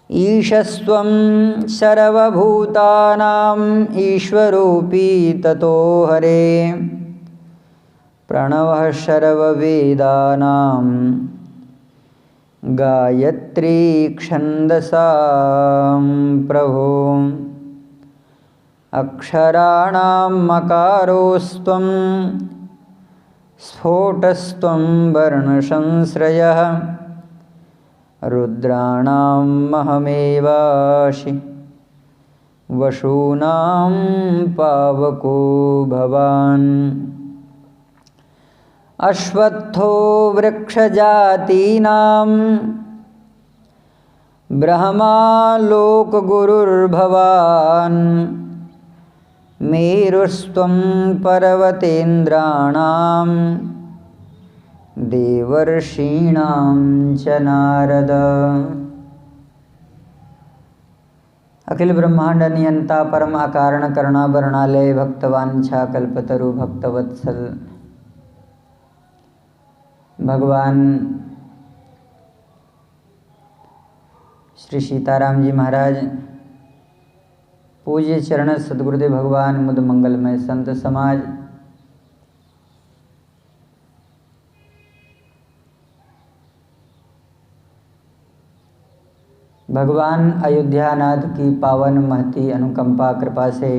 ईशस्त्वं सर्वभूतानां ईश्वरोऽपि ततो हरे प्रणवः सर्ववेदानां गायत्री छन्दसां प्रभो अक्षराणां मकारोस्त्वं स्फोटस्त्वं वर्णसंश्रयः रुद्राणां महमेवासि वसूनां पावको भवान् अश्वत्थो वृक्षजातीनां ब्रह्मा लोकगुरुर्भवान् मेरुस्त्वं पर्वतेन्द्राणां देवर्षीणां च नारद। अखिल ब्रह्मांड नियंता परम अकारण करुणा वर्णालय भक्तवांछा कल्पतरु भक्तवत्सल भगवान श्री सीताराम जी महाराज, पूज्य चरण सद्गुरुदेव भगवान, मुद मंगलमय संत समाज, भगवान अयोध्यानाथ की पावन महती अनुकंपा कृपा से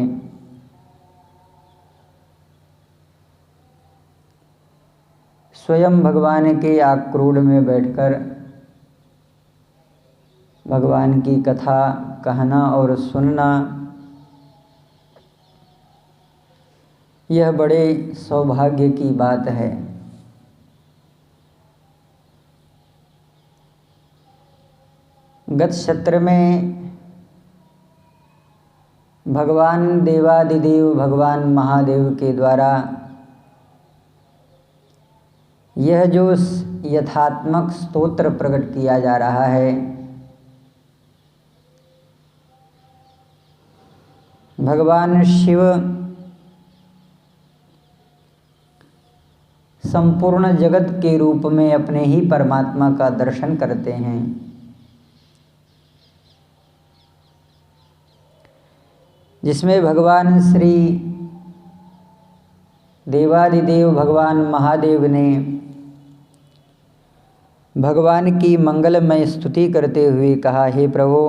स्वयं भगवान के आक्रोड़ में बैठकर भगवान की कथा कहना और सुनना यह बड़े सौभाग्य की बात है। गत सत्र में भगवान देवादिदेव भगवान महादेव के द्वारा यह जो यथात्मक स्तोत्र प्रकट किया जा रहा है, भगवान शिव संपूर्ण जगत के रूप में अपने ही परमात्मा का दर्शन करते हैं। जिसमें भगवान श्री देवादिदेव भगवान महादेव ने भगवान की मंगलमय स्तुति करते हुए कहा, हे प्रभु,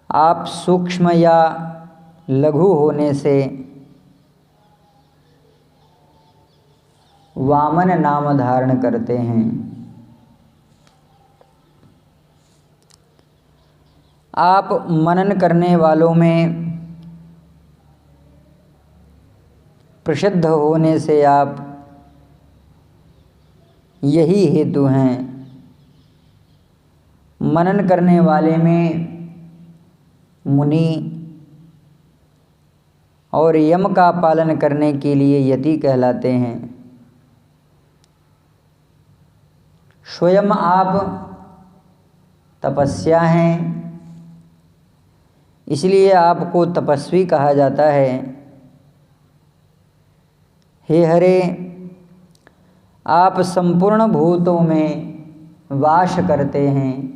आप सूक्ष्म या लघु होने से वामन नाम धारण करते हैं। आप मनन करने वालों में प्रसिद्ध होने से आप यही हेतु हैं। मनन करने वाले में मुनि और यम का पालन करने के लिए यति कहलाते हैं। स्वयं आप तपस्या हैं, इसलिए आपको तपस्वी कहा जाता है। हे हरे, आप संपूर्ण भूतों में वास करते हैं,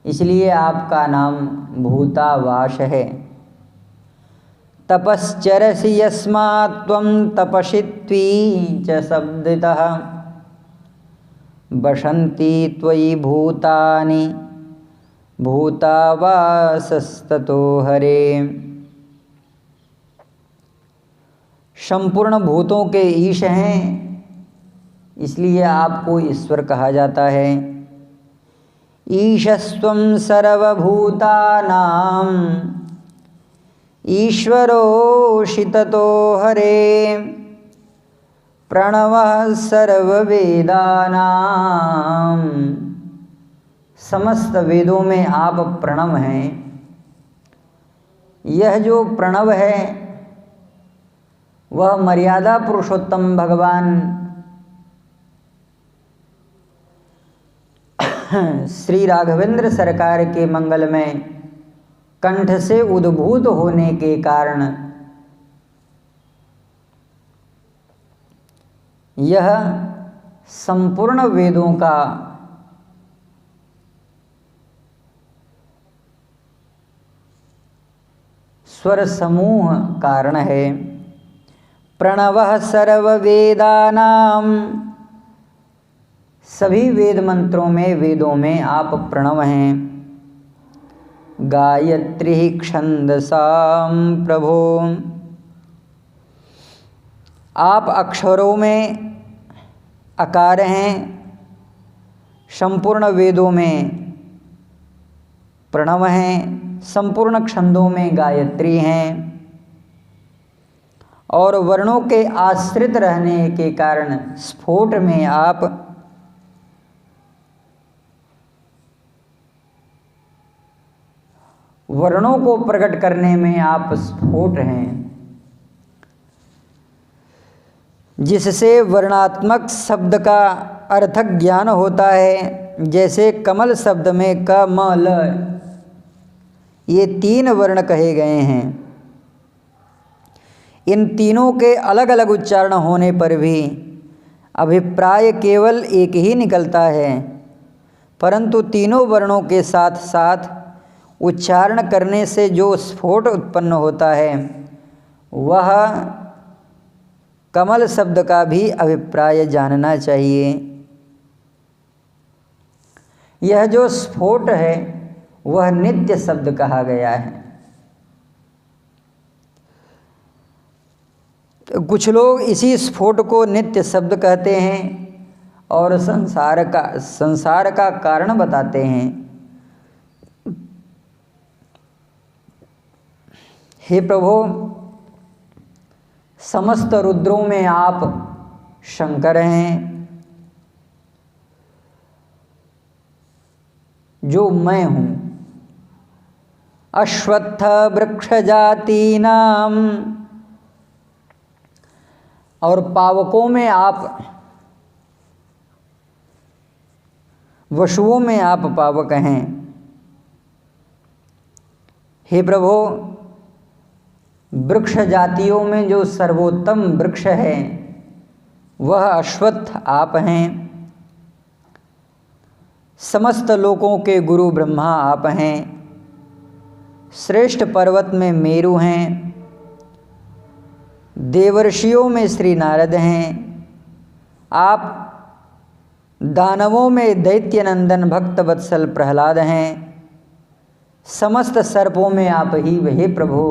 इसलिए आपका नाम भूतावास है। तपश्चरसि यस्मात् त्वं तपसित्वी च शब्दतः वसन्ति त्वयि भूतानि भूतावासस्ततो हरे। संपूर्ण भूतों के ईश हैं, इसलिए आपको ईश्वर कहा जाता है। ईशस्त्वं सर्वभूतानां ईश्वरोऽसि ततो हरे प्रणवः सर्ववेदानां। समस्त वेदों में आप प्रणव हैं। यह जो प्रणव है वह मर्यादा पुरुषोत्तम भगवान श्री राघवेंद्र सरकार के मंगल में कंठ से उद्भूत होने के कारण यह संपूर्ण वेदों का स्वर समूह कारण है। प्रणवः सर्ववेदानां, सभी वेद मंत्रों में, वेदों में आप प्रणव हैं। गायत्री छंदसां प्रभो, आप अक्षरों में अकार हैं, संपूर्ण वेदों में प्रणव हैं, संपूर्ण छंदों में गायत्री हैं, और वर्णों के आश्रित रहने के कारण स्फोट में आप वर्णों को प्रकट करने में आप स्फोट हैं, जिससे वर्णात्मक शब्द का अर्थक ज्ञान होता है। जैसे कमल शब्द में क म ल ये 3 वर्ण कहे गए हैं। इन तीनों के अलग अलग उच्चारण होने पर भी अभिप्राय केवल एक ही निकलता है, परंतु तीनों वर्णों के साथ साथ उच्चारण करने से जो स्फोट उत्पन्न होता है वह कमल शब्द का भी अभिप्राय जानना चाहिए। यह जो स्फोट है वह नित्य शब्द कहा गया है। तो कुछ लोग इसी स्फोट को नित्य शब्द कहते हैं और संसार का कारण बताते हैं। हे प्रभु, समस्त रुद्रों में आप शंकर हैं, जो मैं हूँ। अश्वत्थ वृक्ष जाति नाम, और पावकों में आप, वशुओं में आप पावक हैं। हे प्रभु, वृक्ष जातियों में जो सर्वोत्तम वृक्ष है वह अश्वत्थ आप हैं। समस्त लोकों के गुरु ब्रह्मा आप हैं। श्रेष्ठ पर्वत में मेरु हैं। देवर्षियों में श्री नारद हैं। आप दानवों में दैत्यनंदन भक्त वत्सल प्रहलाद हैं। समस्त सर्पों में आप ही हे प्रभु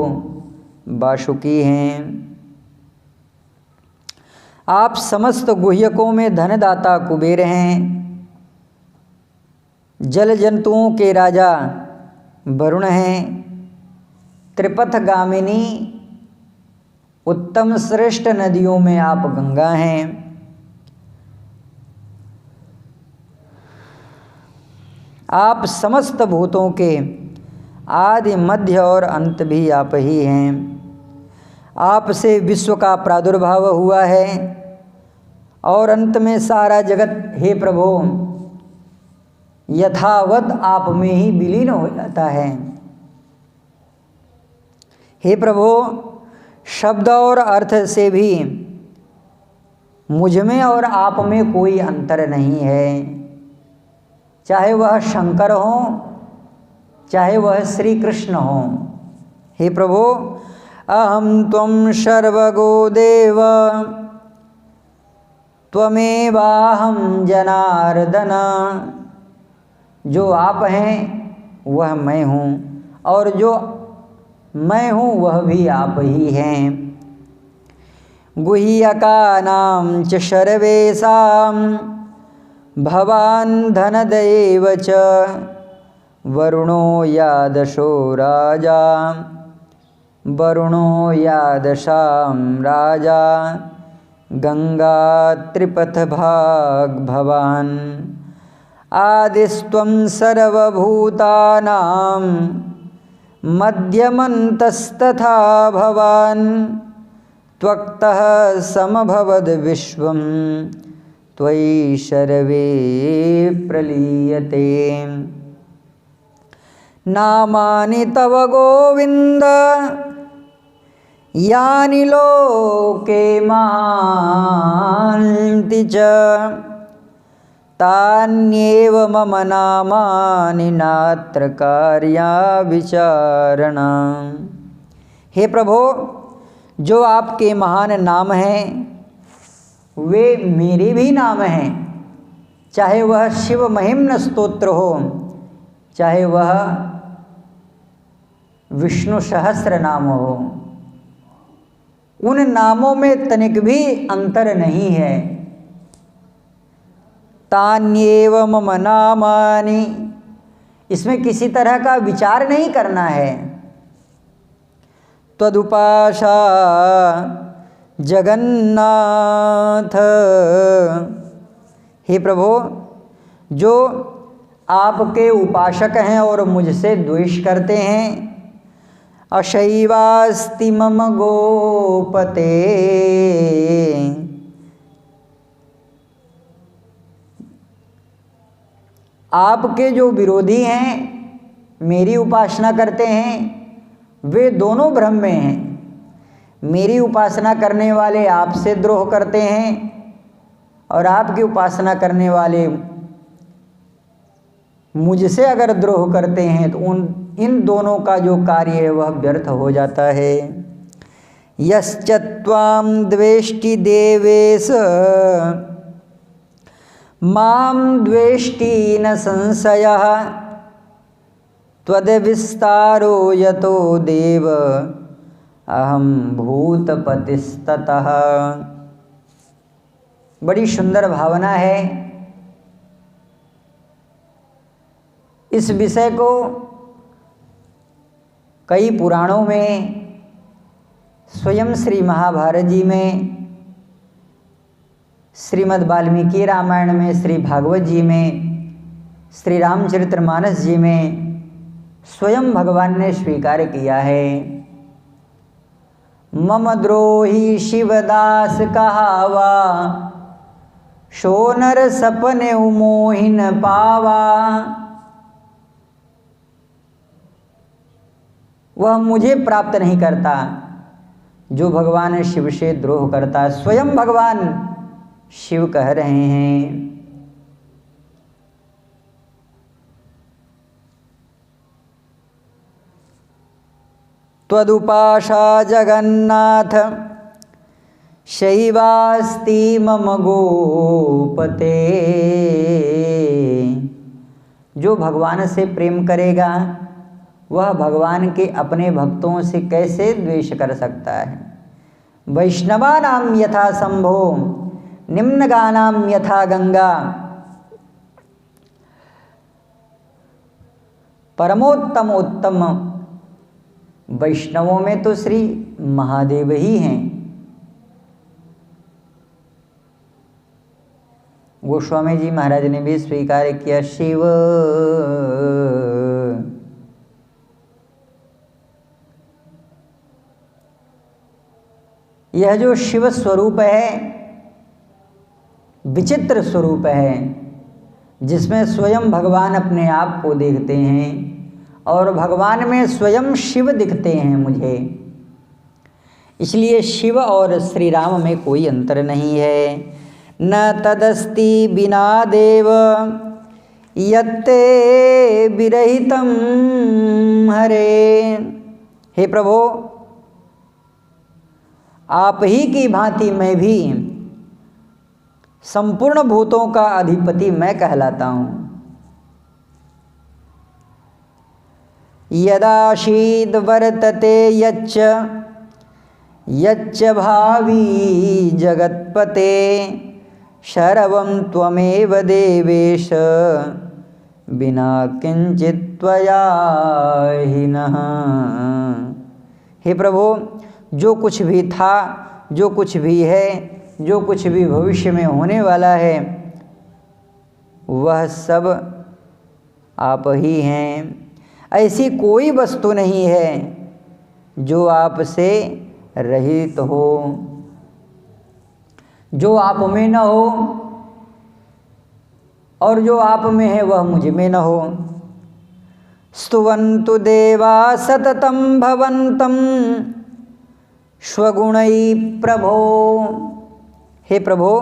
वासुकी हैं। आप समस्त गुह्यकों में धनदाता कुबेर हैं। जल जंतुओं के राजा वरुण हैं। त्रिपथगामिनी उत्तम श्रेष्ठ नदियों में आप गंगा हैं। आप समस्त भूतों के आदि मध्य और अंत भी आप ही हैं। आपसे विश्व का प्रादुर्भाव हुआ है और अंत में सारा जगत हे प्रभु यथावत आप में ही विलीन हो जाता है। हे प्रभु, शब्द और अर्थ से भी मुझ में और आप में कोई अंतर नहीं है। चाहे वह शंकर हो, चाहे वह श्री कृष्ण हो। हे प्रभु, अहम त्वं सर्वगो देव त्वमेवाहं जनार्दन, जो आप हैं वह मैं हूँ और जो मैं हूँ वह भी आप ही हैं। गुह्यकानां च सर्वेषां भवान् धनदैव च वरुणो यादशो राजा, वरुणो यादशां राजा गंगा त्रिपथभाग भवान्। आदिस्त्वं सर्वभूतानां मध्यमन्तस्तथा भवान्। त्वक्तः समभवद् विश्वं त्वयि सर्वे प्रलीयते। नामानि तव गोविन्द यानि लोके महान्ति च, तान्येव मम नामानि नात्र कार्या विचारणा। हे प्रभो, जो आपके महान नाम हैं वे मेरे भी नाम हैं, चाहे वह शिव महिम्न स्तोत्र हो, चाहे वह विष्णु सहस्र नाम हो, उन नामों में तनिक भी अंतर नहीं है। तान्येव मम नामानि, इसमें किसी तरह का विचार नहीं करना है। त्वदुपाशा जगन्नाथ, हे प्रभु, जो आपके उपासक हैं और मुझसे द्वेष करते हैं, अशैवास्ति मम गोपते, आपके जो विरोधी हैं, मेरी उपासना करते हैं, वे दोनों भ्रम में हैं। मेरी उपासना करने वाले आपसे द्रोह करते हैं और आपकी उपासना करने वाले मुझसे अगर द्रोह करते हैं तो इन दोनों का जो कार्य है वह व्यर्थ हो जाता है। यश्च त्वां द्वेष्टि देवेश मां द्वेष्टि न संशयः, त्वद्विस्तारो यतो देव अहम भूतपतिस्ततः। बड़ी सुंदर भावना है। इस विषय को कई पुराणों में, स्वयं श्री महाभारत जी में, श्रीमद् वाल्मीकि रामायण में, श्री भागवत जी में, श्री रामचरितमानस जी में स्वयं भगवान ने स्वीकार किया है। मम द्रोही शिवदास कहावा, सोनर सपने मोहिन पावा। वह मुझे प्राप्त नहीं करता जो भगवान शिव से द्रोह करता। स्वयं भगवान शिव कह रहे हैं। त्वदुपाशा जगन्नाथ शैवास्ति मम गोपते, जो भगवान से प्रेम करेगा वह भगवान के अपने भक्तों से कैसे द्वेष कर सकता है। वैष्णवानां यथा शंभो निम्नगानां यथा गंगा, परमोत्तम उत्तम वैष्णवों में तो श्री महादेव ही हैं। गोस्वामी जी महाराज ने भी स्वीकार किया, शिव यह जो शिव स्वरूप है विचित्र स्वरूप है, जिसमें स्वयं भगवान अपने आप को देखते हैं और भगवान में स्वयं शिव दिखते हैं मुझे। इसलिए शिव और श्री राम में कोई अंतर नहीं है। न तदस्ति बिना देव यत्ते विरहितम हरे। हे प्रभु, आप ही की भांति मैं भी संपूर्ण भूतों का अधिपति मैं कहलाता हूँ। यदाशीद वर्तते यच्च यच्च भावी जगत्पते, शरवं त्वमेव देवेश बिना किंचित त्वया हीनः। हे प्रभु, जो कुछ भी था, जो कुछ भी है, जो कुछ भी भविष्य में होने वाला है, वह सब आप ही हैं। ऐसी कोई वस्तु नहीं है जो आपसे रहित हो, जो आप में न हो और जो आप में है वह मुझ में न हो। स्तुवन्तु देवा सततं भवन्तं स्वगुणै प्रभो। हे प्रभो,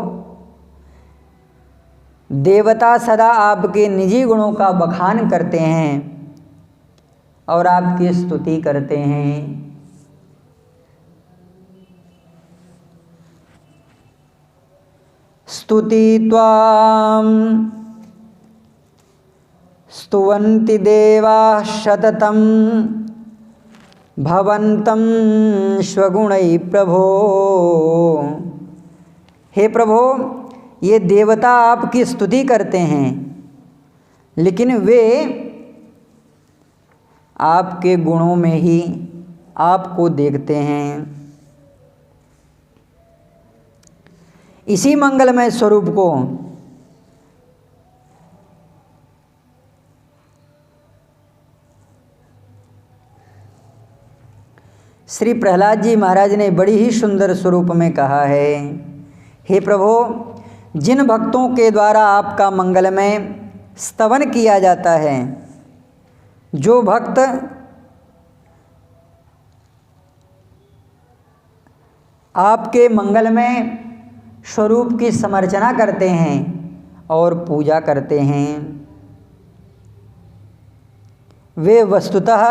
देवता सदा आपके निजी गुणों का बखान करते हैं और आपकी स्तुति करते हैं। स्तुति त्वां स्तुवन्ति देवाः सततं भवन्तं स्वगुणैः प्रभो। हे प्रभो, ये देवता आपकी स्तुति करते हैं, लेकिन वे आपके गुणों में ही आपको देखते हैं। इसी मंगलमय स्वरूप को श्री प्रहलाद जी महाराज ने बड़ी ही सुंदर स्वरूप में कहा है। हे प्रभो, जिन भक्तों के द्वारा आपका मंगलमय स्तवन किया जाता है, जो भक्त आपके मंगलमय स्वरूप की समर्चना करते हैं और पूजा करते हैं, वे वस्तुतः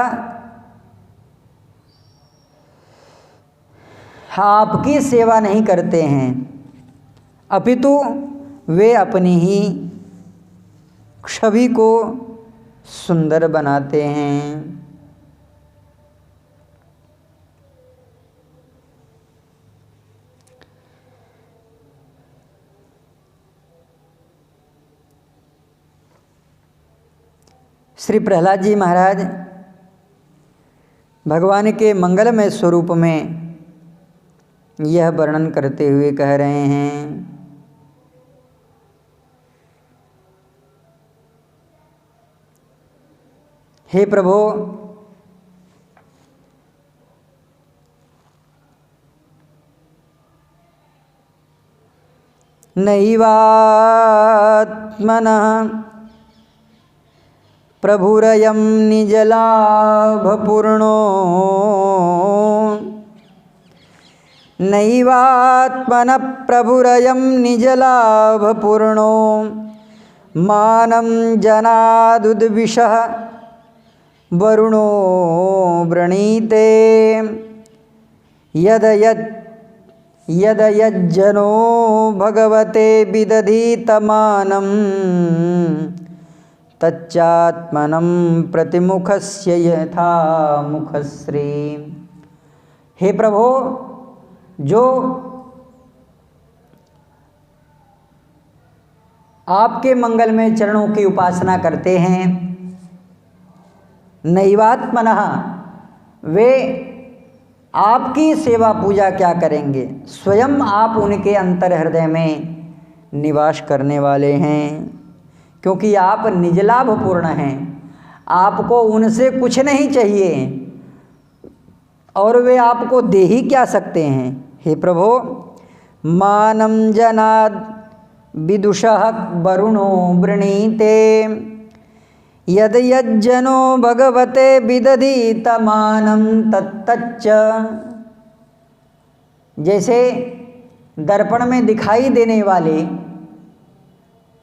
आपकी सेवा नहीं करते हैं, अपितु वे अपनी ही छवि को सुंदर बनाते हैं। श्री प्रहलाद जी महाराज भगवान के मंगलमय स्वरूप में यह वर्णन करते हुए कह रहे हैं। हे प्रभो, नैवात्मनः प्रभुरयं निजलाभपूर्णो नैवात्मनः प्रभुरयं निजलाभपूर्णो मानं जनादुद्विषः वरुणो वृणीते यदयज्जनो भगवते विदधीतमानं तच्चात्मनं प्रतिमुखस्य यथा मुखश्री। हे प्रभो, जो आपके मंगलमय चरणों की उपासना करते हैं, नैवात्मनः, वे आपकी सेवा पूजा क्या करेंगे, स्वयं आप उनके अंतर हृदय में निवास करने वाले हैं, क्योंकि आप निजलाभ पूर्ण हैं, आपको उनसे कुछ नहीं चाहिए और वे आपको दे ही क्या सकते हैं। हे प्रभो, मानं जनाद विदुषः वरुणो वृणीते यदयज्जनो भगवते विदधीतमानं तत्तच्च। जैसे दर्पण में दिखाई देने वाले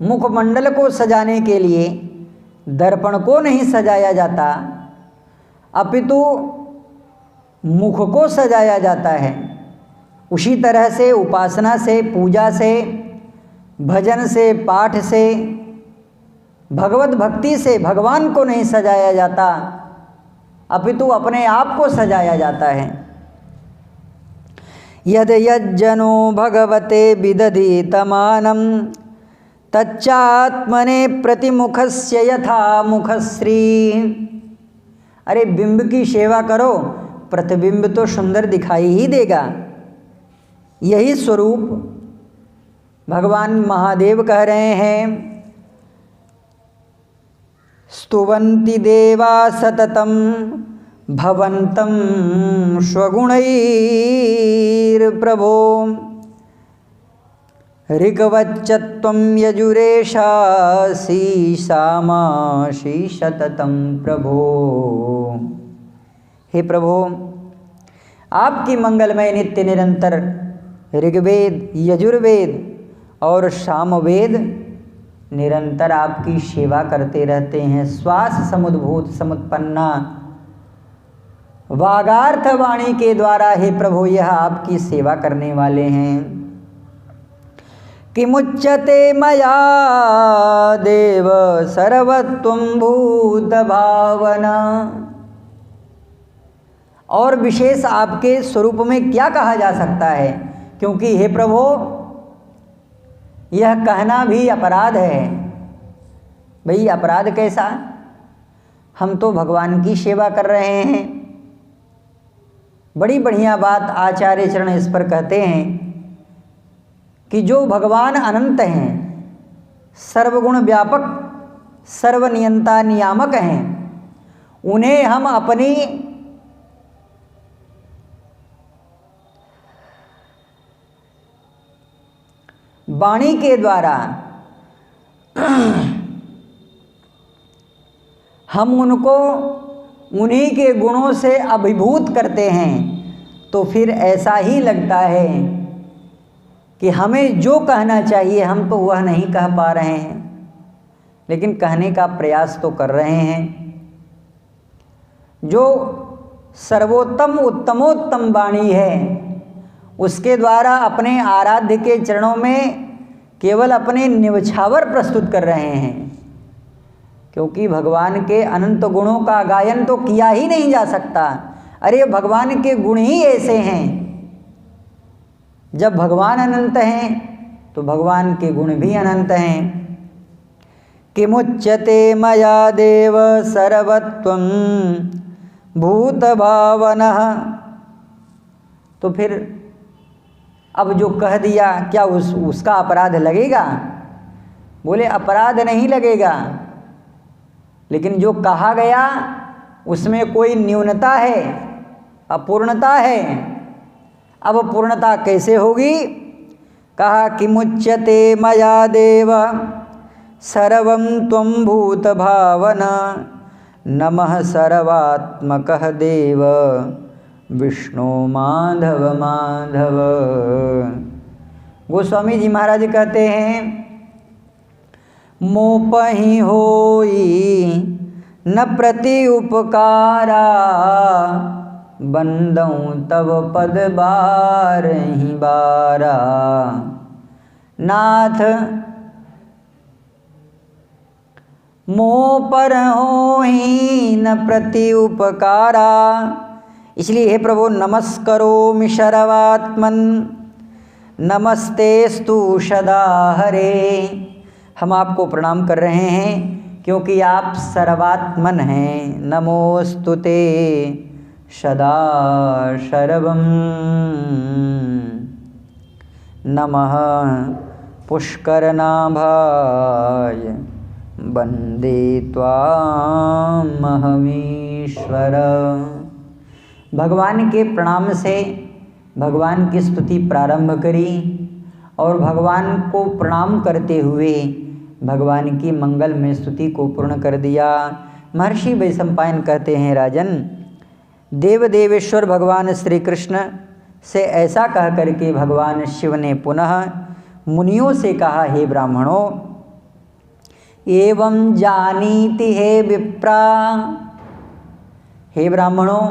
मुखमंडल को सजाने के लिए दर्पण को नहीं सजाया जाता, अपितु मुख को सजाया जाता है, उसी तरह से उपासना से, पूजा से, भजन से, पाठ से, भगवत भक्ति से भगवान को नहीं सजाया जाता, अपितु अपने आप को सजाया जाता है। यदयज्जनो भगवते विदधीतमानं तच्चात्मने प्रतिमुखस्य यथा मुखश्री। अरे बिंब की सेवा करो, प्रतिबिंब तो सुंदर दिखाई ही देगा। यही स्वरूप भगवान महादेव कह रहे हैं। स्तुवन्ति देवा सततं भवन्तं स्वगुणैर्प्रभो ऋग्वच्चत्वं यजुरेशासि सामासि सततं प्रभो। हे प्रभो, आपकी मंगलमय नित्य निरंतर ऋग्वेद, यजुर्वेद और सामवेद निरंतर आपकी सेवा करते रहते हैं। श्वास समुद्भूत समुत्पन्ना वागार्थ वाणी के द्वारा हे प्रभु यह आपकी सेवा करने वाले हैं। किमुच्यते मया देव सर्वत्वं भूत भावना। और विशेष आपके स्वरूप में क्या कहा जा सकता है, क्योंकि हे प्रभु यह कहना भी अपराध है। भाई अपराध कैसा, हम तो भगवान की सेवा कर रहे हैं। बड़ी बढ़िया बात आचार्य चरण इस पर कहते हैं कि जो भगवान अनंत हैं, सर्वगुण व्यापक, सर्वनियंता नियामक हैं, उन्हें हम अपनी वाणी के द्वारा हम उनको उन्हीं के गुणों से अभिभूत करते हैं, तो फिर ऐसा ही लगता है कि हमें जो कहना चाहिए हम तो वह नहीं कह पा रहे हैं, लेकिन कहने का प्रयास तो कर रहे हैं। जो सर्वोत्तम उत्तमोत्तम वाणी है, उसके द्वारा अपने आराध्य के चरणों में केवल अपने निवछावर प्रस्तुत कर रहे हैं, क्योंकि भगवान के अनंत गुणों का गायन तो किया ही नहीं जा सकता। अरे भगवान के गुण ही ऐसे हैं, जब भगवान अनंत हैं तो भगवान के गुण भी अनंत हैं। किमुच्यते मया देव सर्वत्वं भूत भावनः। तो फिर अब जो कह दिया क्या उसका अपराध लगेगा? बोले अपराध नहीं लगेगा, लेकिन जो कहा गया उसमें कोई न्यूनता है, अपूर्णता है। अब पूर्णता कैसे होगी? कहा किमुच्यते मया देव सर्वं त्वं भूत भावना नमः सर्वात्मकः देव विष्णु माधव माधव। गोस्वामी जी महाराज कहते हैं, मोपहि होई न प्रति उपकारा बंदऊँ तब पद बार ही बारा। नाथ मोह पर होई न प्रति उपकारा। इसलिए हे प्रभु नमस्करोमि शर्वात्मन नमस्तेस्तु सदा हरे। हम आपको प्रणाम कर रहे हैं क्योंकि आप सर्वात्मन हैं। नमोस्तुते सदा शर्वम नमः पुष्करनाभाय वन्दे त्वामहमीश्वर। भगवान के प्रणाम से भगवान की स्तुति प्रारंभ करी और भगवान को प्रणाम करते हुए भगवान की मंगल में स्तुति को पूर्ण कर दिया। महर्षि वैशंपायन कहते हैं, राजन देव देवेश्वर भगवान श्री कृष्ण से ऐसा कह करके भगवान शिव ने पुनः मुनियों से कहा, हे ब्राह्मणों एवं जानीति हे विप्रा। हे ब्राह्मणों,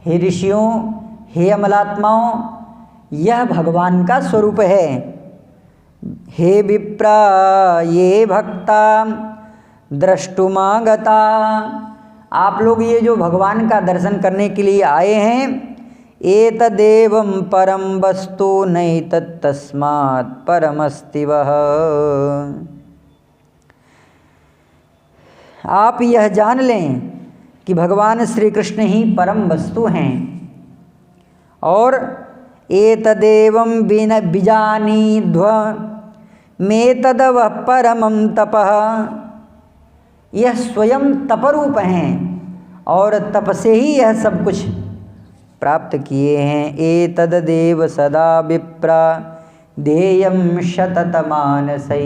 हे ऋषियों, हे अमलात्माओं, यह भगवान का स्वरूप है। हे विप्रा ये भक्ता द्रष्टुमागता। आप लोग ये जो भगवान का दर्शन करने के लिए आए हैं, एतदेवं परम वस्तु नैतत्तस्मात् परमस्ति वः। आप यह जान लें कि भगवान श्री कृष्ण ही परम वस्तु हैं। और एतदेवं बीजानीध्व मेतदव परमं तपः। यह स्वयं तपरूप हैं और तप से ही यह सब कुछ प्राप्त किए हैं। एतदेव सदा विप्रा ध्येयं शततमानसै।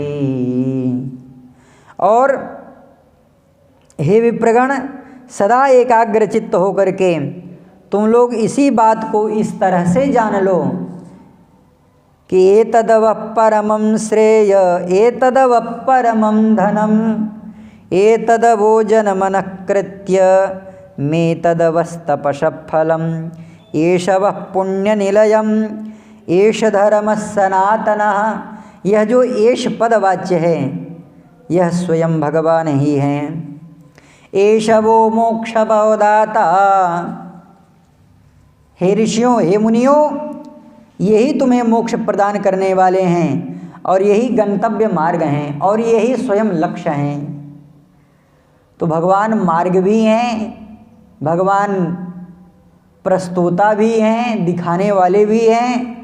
और हे विप्रगण, सदा एकाग्र चित्त होकर के तुम लोग इसी बात को इस तरह से जान लो कि एतदव परमं श्रेय एतदव परमं धनम एतदवोजनमनः कृत्य मेतदवस्तपः फलम् एष वः पुण्यनिलयम् एष धर्मः सनातनः यह जो एष पदवाच्य है यह स्वयं भगवान ही हैं। एष वो मोक्ष दाता, हे ऋषियों हे मुनियों, यही तुम्हें मोक्ष प्रदान करने वाले हैं और यही गंतव्य मार्ग हैं और यही स्वयं लक्ष्य हैं। तो भगवान मार्ग भी हैं, भगवान प्रस्तोता भी हैं, दिखाने वाले भी हैं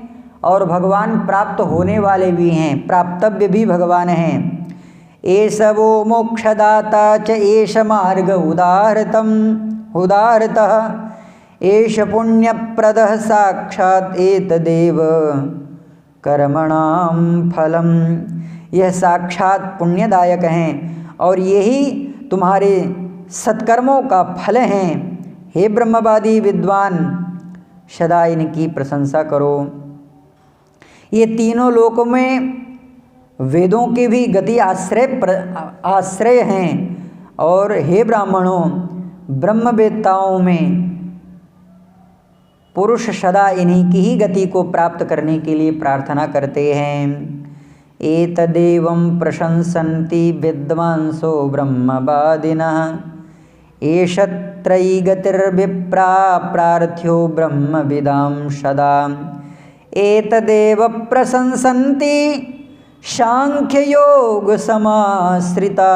और भगवान प्राप्त होने वाले भी हैं, प्राप्तव्य भी भगवान हैं। एष वो मोक्षदाता च एष मार्ग उदाहृतः एष पुण्यप्रदः साक्षात् एतदेव कर्मणां फलम। यह साक्षात पुण्यदायक हैं और यही तुम्हारे सत्कर्मों का फल हैं। हे ब्रह्मवादी विद्वान, सदा इनकी प्रशंसा करो। ये तीनों लोकों में वेदों की भी गति आश्रय हैं और हे ब्राह्मणों, ब्रह्मवेत्ताओं में पुरुष सदा इन्हीं की ही गति को प्राप्त करने के लिए प्रार्थना करते हैं। एतदेवं प्रशंसन्ति विद्वांसो ब्रह्मवादिनः एष त्रयी गतिर्विप्रा प्रार्थ्यो ब्रह्मविदां सदा। एतदेव प्रशंसन्ति सांख्ययोग समाश्रिता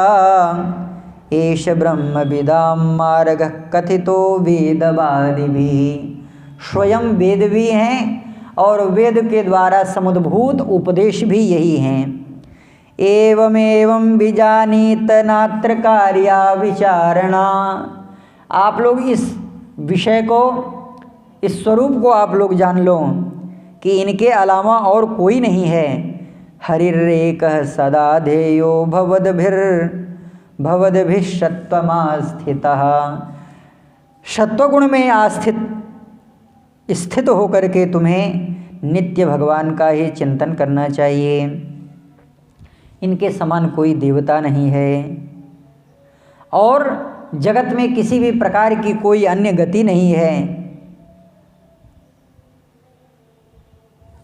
एष ब्रह्मविदां मार्गः कथितो वेदवादिभिः। स्वयं वेद भी हैं और वेद के द्वारा समुद्भूत उपदेश भी यही हैं। एवमेवं विजानीत नात्र कार्या विचारणा। आप लोग इस विषय को, इस स्वरूप को आप लोग जान लो कि इनके अलावा और कोई नहीं है। हरिरेकः सदा ध्येयो भवद्भिः सत्त्वमास्थितः। सत्वगुण में स्थित होकर के तुम्हें नित्य भगवान का ही चिंतन करना चाहिए। इनके समान कोई देवता नहीं है और जगत में किसी भी प्रकार की कोई अन्य गति नहीं है।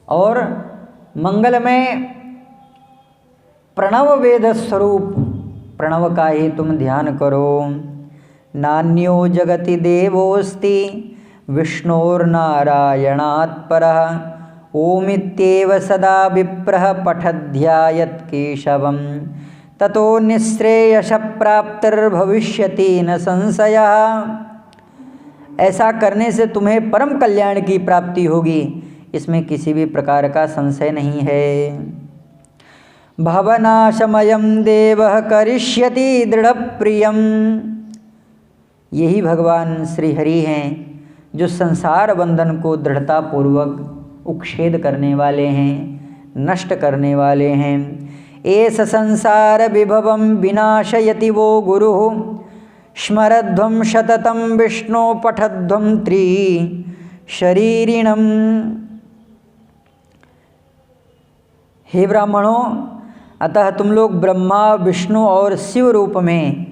और मंगलमय प्रणव वेद स्वरूप प्रणव का ही तुम ध्यान करो। नान्यो जगति देवोस्ति विष्णोर्नारायणात् परः ओमित्येव सदा विप्रः पठध्यायत् केशवं ततो निःश्रेयस प्राप्तिर्भविष्यति न संशयः। ऐसा करने से तुम्हें परम कल्याण की प्राप्ति होगी, इसमें किसी भी प्रकार का संशय नहीं है। भवनाशमयं देवः करिष्यति दृढ़प्रियम्। यही भगवान श्री हरि हैं जो संसार बंधन को दृढ़ता पूर्वक उच्छेद करने वाले हैं, नष्ट करने वाले हैं। एष संसार विभवं विनाशयति वो गुरुः स्मरध्वं सततं विष्णो पठध्वं त्रिशरीरिणम्। हे ब्राह्मणों, अतः तुम लोग ब्रह्मा विष्णु और शिव रूप में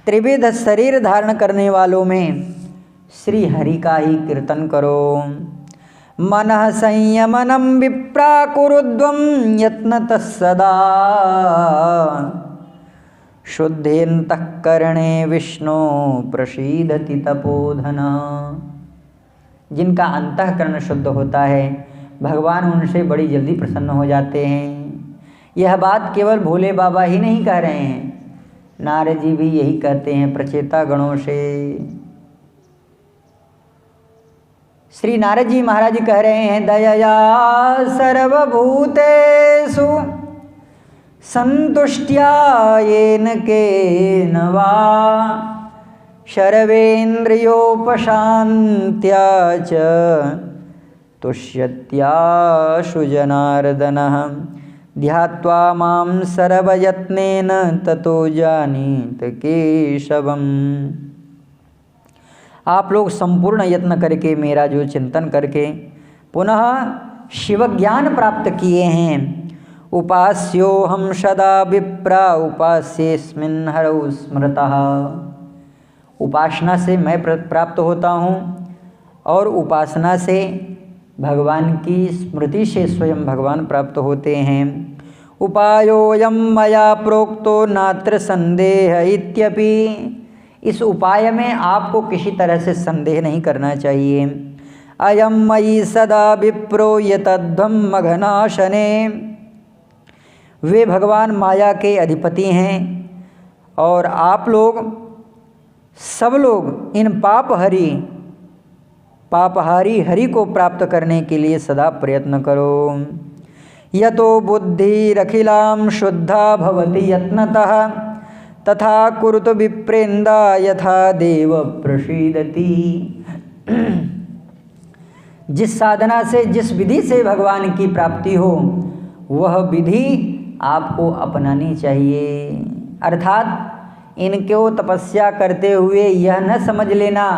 त्रिविध शरीर धारण करने वालों में श्री हरि का ही कीर्तन करो। मनः संयमनं विप्राकुरुध्वं यत्नतः सदा शुद्धेऽन्तःकरणे विष्णु प्रसीदति तपोधन। जिनका अंतःकरण शुद्ध होता है भगवान उनसे बड़ी जल्दी प्रसन्न हो जाते हैं। यह बात केवल भोले बाबा ही नहीं कह रहे हैं, नारद जी भी यही कहते हैं प्रचेता गणों से। श्री नारद जी महाराज कह रहे हैं, दयया सर्वभूतेषु संतुष्ट्या येन केन वा सर्वेन्द्रियोपशान्त्या च तुष्यत्याशु जनार्दनः ध्यात्वा मां सर्वयत्नेन ततो जानीत केशवम्। आप लोग संपूर्ण यत्न करके मेरा जो चिंतन करके पुनः शिव ज्ञान प्राप्त किए हैं। उपास्यो हम सदा विप्रा उपास्येस्मिन् हरौ स्मृतः। उपासना से मैं प्राप्त होता हूँ और उपासना से भगवान की स्मृति से स्वयं भगवान प्राप्त होते हैं। उपायोऽयं मया प्रोक्तो नात्र संदेह इत्यपि। इस उपाय में आपको किसी तरह से संदेह नहीं करना चाहिए। अयं मयि सदा विप्रो यतध्वं मघनाशने। वे भगवान माया के अधिपति हैं और आप लोग सब लोग इन पापहारी हरि को प्राप्त करने के लिए सदा प्रयत्न करो। यतो बुद्धिरखिलां शुद्धा भवति यत्नतः तथा कुरुत विप्रेन्दा यथा देव प्रसीदति। जिस साधना से, जिस विधि से भगवान की प्राप्ति हो वह विधि आपको अपनानी चाहिए। अर्थात इनको तपस्या करते हुए यह न समझ लेना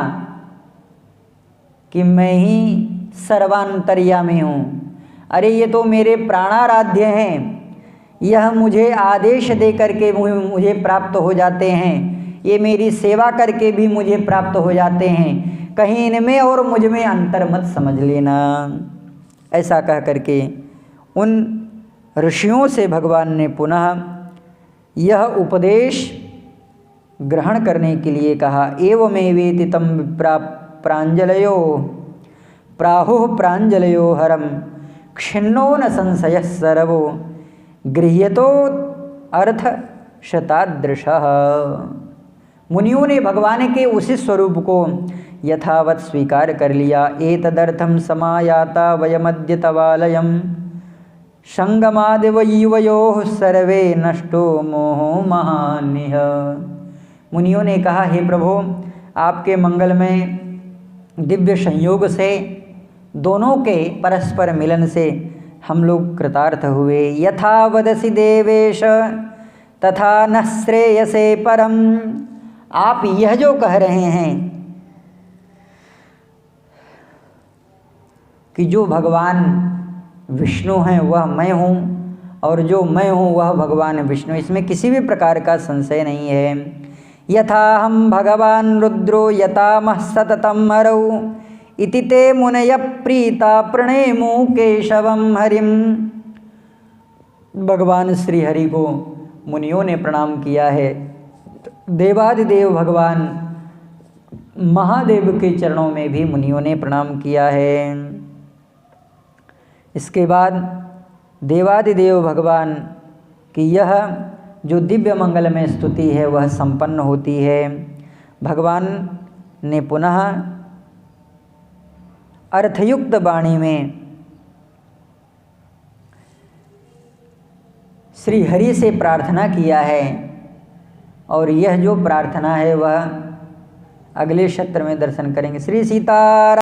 कि मैं ही सर्वांतर्यामी हूँ। अरे ये तो मेरे प्राणाराध्य हैं, यह मुझे आदेश दे करके मुझे प्राप्त हो जाते हैं, ये मेरी सेवा करके भी मुझे प्राप्त हो जाते हैं, कहीं इनमें और मुझ में अंतर मत समझ लेना। ऐसा कह करके उन ऋषियों से भगवान ने पुनः यह उपदेश ग्रहण करने के लिए कहा। एवमेवेति तं विप्रा प्राञ्जलयो प्राहुः प्राञ्जलयो हरम क्षिन्नो न संशयः सर्वो गृह्यतो अर्थ शतादृशः। मुनियों ने भगवान के उसी स्वरूप को यथावत स्वीकार कर लिया। एतदर्थं समायाता वयमद्य तवालयं संगमादिवयोः सर्वे नष्टो मोहो महानिह। मुनियों ने कहा, हे प्रभु, आपके मंगल में दिव्य संयोग से, दोनों के परस्पर मिलन से हम लोग कृतार्थ हुए। यथा वदसि देवेश तथा न श्रेयसे परम। आप यह जो कह रहे हैं कि जो भगवान विष्णु हैं वह मैं हूँ और जो मैं हूँ वह भगवान विष्णु, इसमें किसी भी प्रकार का संशय नहीं है। यथा हम भगवान रुद्रो यतामः सततं हरौ इति ते मुनय प्रीता प्रणेमु केशवम हरिम। भगवान श्री हरि को मुनियों ने प्रणाम किया है। देवादिदेव भगवान महादेव के चरणों में भी मुनियों ने प्रणाम किया है। इसके बाद देवादिदेव भगवान की यह जो दिव्य मंगल में स्तुति है वह संपन्न होती है। भगवान ने पुनः अर्थयुक्त वाणी में श्री हरि से प्रार्थना किया है और यह जो प्रार्थना है वह अगले सत्र में दर्शन करेंगे। श्री सीता